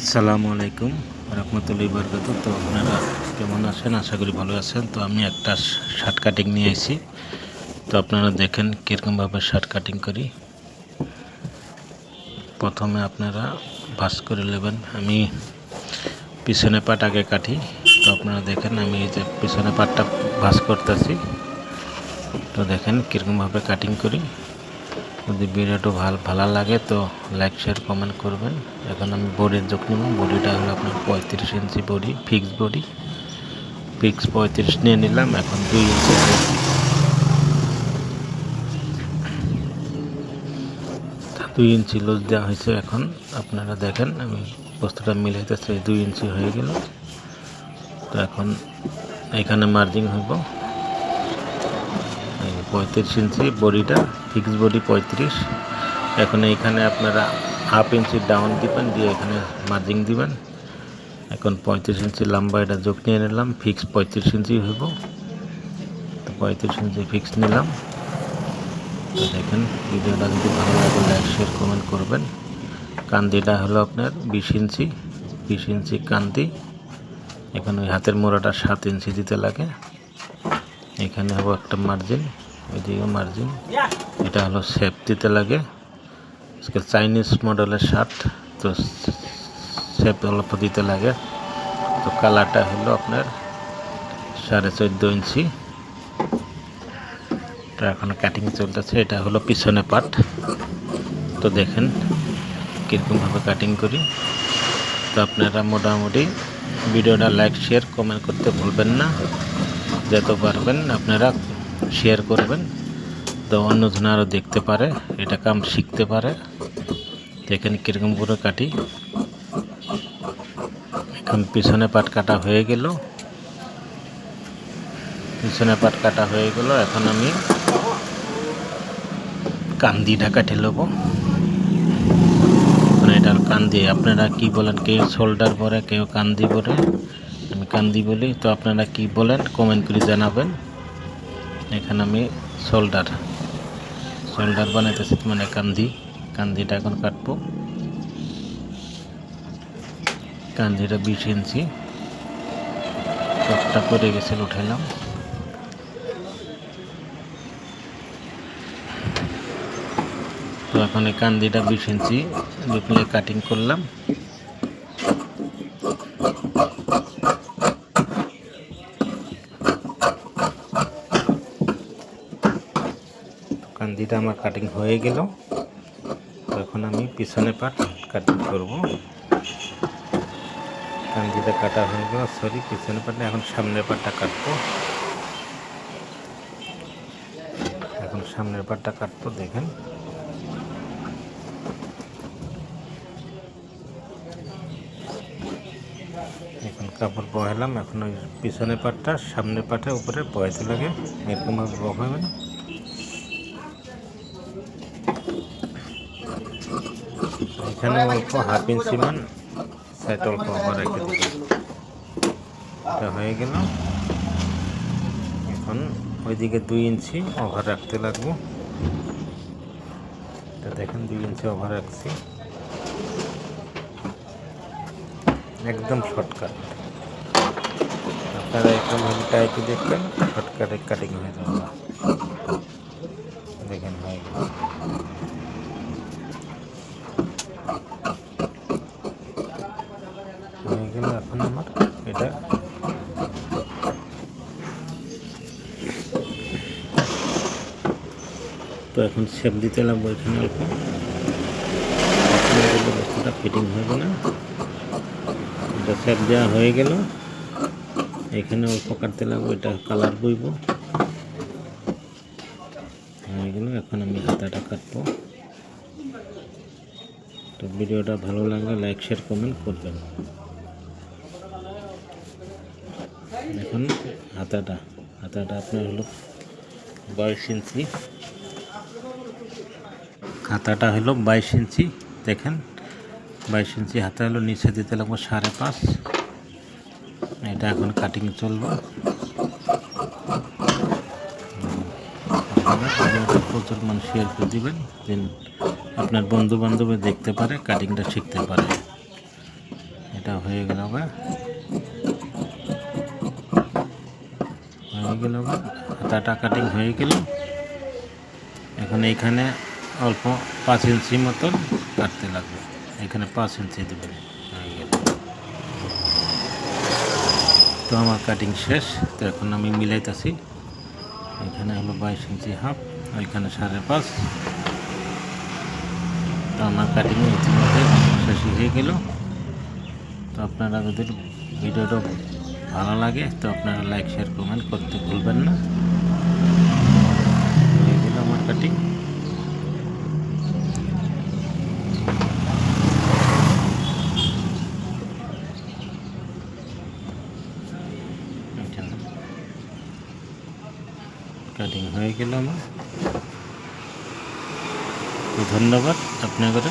আসসালামু আলাইকুম রহমতুল্লাহি বরকাতুহু। তো আপনারা কেমন আছেন? আশা করি ভালো আছেন। তো আমি একটা শার্ট কাটিং নিয়ে এসেছি। তো আপনারা দেখেন কীরকমভাবে শার্ট কাটিং করি। প্রথমে আপনারা ভাঁজ করে নেবেন। আমি পিছনে পাট আগে কাটি। তো আপনারা দেখেন আমি এই যে পিছনে পাটটা ভাঁজ করতেছি। তো দেখেন কীরকমভাবে কাটিং করি। যদি ভিডিওটা ভালো লাগে তো লাইক শেয়ার কমেন্ট করবেন। এখন আমি বডির যোগ নেব। বডিটা হলো আপনার 35 ইঞ্চি বডি, ফিক্স 35 নিয়ে নিলাম। এখন 2 ইঞ্চি 2 ইঞ্চি লুজ দেওয়া হয়েছে। এখন আপনারা দেখেন আমি বস্তুটা মিলাইতেছি। 2 ইঞ্চি হয়ে গেল। তো এখন এখানে মার্জিং হইব 35 ইঞ্চি বডিটা, ফিক্স বডি 35। এখন এইখানে আপনারা হাফ ইঞ্চি ডাউন দিবেন, দিয়ে এখানে মার্জিং দিবেন। এখন 35 ইঞ্চি লম্বা এটা যোগ নিয়ে নিলাম। ফিক্স 35 ইঞ্চি হইব। তো 35 ইঞ্চি ফিক্স নিলাম। তো দেখেন ভিডিওটা যদি ভালো লাগে লাইক শেয়ার কমেন্ট করবেন। কান্দিটা হলো আপনার 20 ইঞ্চি কান্দি। এখানে ওই হাতের মোড়াটা 7 ইঞ্চি দিতে লাগে। এখানে হবো একটা মার্জিন, ওইদিকে মার্জিন। এটা হলো শেপ দিতে লাগে। আজকে চাইনিজ মডেলের শার্ট, তো শেপ অল্প দিতে লাগে। তো কালারটা হলো আপনার 14.5 ইঞ্চি। তো এখন কাটিং চলতেছে। এটা হলো পিছনে পাট। তো দেখেন কীরকমভাবে কাটিং করি। তো আপনারা মোটামুটি ভিডিওটা লাইক শেয়ার কমেন্ট করতে ভুলবেন না। যত পারবেন আপনারা শেয়ার করবেন, তো অন্যজন আরও দেখতে পারে, এটা কাম শিখতে পারে। দেখেন কীরকম করে কাটি। এখন পিছনে পাট কাটা হয়ে গেল। এখন আমি কান্দিটা কাটে নেব। এটার কান্দি আপনারা কি বলেন? কেউ শোল্ডার পরে, কেউ কান্দি পরে। আমি কান্দি বলি। তো আপনারা কি বলেন কমেন্ট করে জানাবেন। এখানে আমি শোল্ডার বানাইতেছি, মানে কান্দিটা এখন কাটবো। কান্দিটা 20 ইঞ্চি চকটা করে গেছিল, উঠাইলাম। তো এখন এই কান্দিটা 20 ইঞ্চি দুপুরে কাটিং করলাম। কান্দিটা আমার কাটিং হয়ে গেল। এখন আমি পিছনে পাট কাটিং করব। কান্দিটা কাটা হয়ে গেল, সরি পিছনে পাট। এখন সামনের পাটটা কাটবো। দেখেন এখন কাপড় বহালাম। এখন ওই পিছনে পাটটা সামনের পাটের উপরে বহাইতে লাগে। এরকমভাবে বহাবেন। এখানে অল্প হাফ ইঞ্চি মান সাইড অল্প ওভার রেখে দিবেন। এটা হয়ে গেল। এখন ওইদিকে 2 ইঞ্চি ওভার রাখতে লাগবো। এটা দেখেন 2 ইঞ্চি ওভার রাখছি। একদম শর্টকাট। আপনারা একদম টাইপে দেখবেন, শর্টকাটে কাটিং হয়ে যাবে। দেখেন হয়ে গেল। এখন আমার এটা তো এখন শেপ দিতে লাগবো। এখানে অল্প বস্তুটা ফিটিং হবে না। এটা শেপ দেওয়া হয়ে গেল। এখানে অল্প কাটতে লাগবো। এটা কালার বইব হয়ে গেল। এখন আমি হাতাটা কাটবো। তো ভিডিওটা ভালো লাগলে লাইক শেয়ার কমেন্ট করবেন। এখন হাতাটা আপনার হলো 22 ইঞ্চি। হাতাটা হলো 22 ইঞ্চি। দেখেন 22 ইঞ্চি হাতা হলো। নিচে দিতে লাগবো 5.5। এটা এখন কাটিং চলবে। প্রচুর মানুষ শেয়ার করে দিবেন, আপনার বন্ধু বান্ধব দেখতে পারে, কাটিংটা শিখতে পারে। এটা হয়ে গেল গা, হাতাটা কাটিং হয়ে গেল। এখন এইখানে অল্প 5 ইঞ্চি মতন কাটতে লাগবে, এখানে 5 ইঞ্চি দেবেন। হয়ে গেল। তো আমার কাটিং শেষ। তো এখন আমি মিলাইতেছি। এখানে হলো 22 ইঞ্চি হাফ, ওইখানে 5.5। তো আমার কাটিং ইতিমধ্যে শেষ হয়ে গেল। তো আপনারা যদি ভিডিওটা ভালো লাগে তো আপনারা লাইক শেয়ার কমেন্ট করতে ভুলবেন না। হয়ে গেল আমার কাটিং। কাটিং হয়ে গেল আমার। তো ধন্যবাদ আপনাদের।